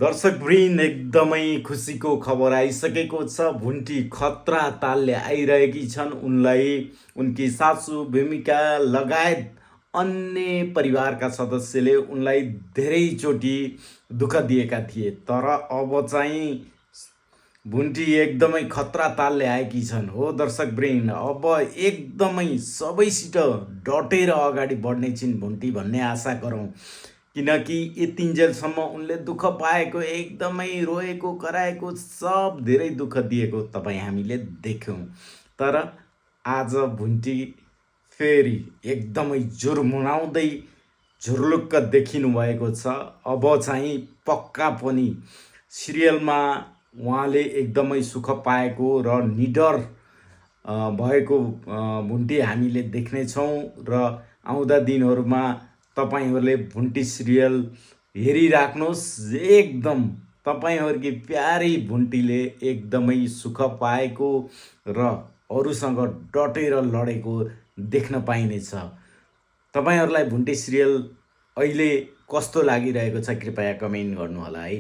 दर्शकवृन्द एकदमै खुसीको खबर आइसकेको छ। भुन्टी खतरा तालले आइरहेकी छन्। उनलाई उनकी सासू भूमिका लगायत अन्य परिवारका सदस्यले उनलाई धेरैचोटि दुःख दिएका थिए, तर अब चाहिँ भुन्टी एकदमै खतरा तालले आएकी छन्। हो दर्शकवृन्द, अब एकदमै सबैसित डटेर अगाडि बढ्ने छिन् भुन्टी भन्ने आशा गरौँ, किनकि यतिन्जेलसम्म उनले दुःख पाएको, एकदमै रोएको कराएको, सब धेरै दुःख दिएको तपाईँ हामीले देख्यौँ। तर आज भुन्टी फेरि एकदमै जुर्मुनाउँदै झुर्लुक्क देखिनु भएको छ। अब चाहिँ पक्का पनि सिरियलमा उहाँले एकदमै सुख पाएको र निडर भएको भुन्टी हामीले देख्नेछौँ र आउँदा दिनहरूमा तपाईहरूले भुन्टी सिरियल हेरिराख्नुहोस्। एकदम तपाईँहरूकी प्यारी भुन्टीले एकदमै सुख पाएको र अरूसँग डटेर लडेको देख्न पाइनेछ। तपाईँहरूलाई भुन्टी सिरियल अहिले कस्तो लागिरहेको छ कृपया कमेन्ट गर्नुहोला है।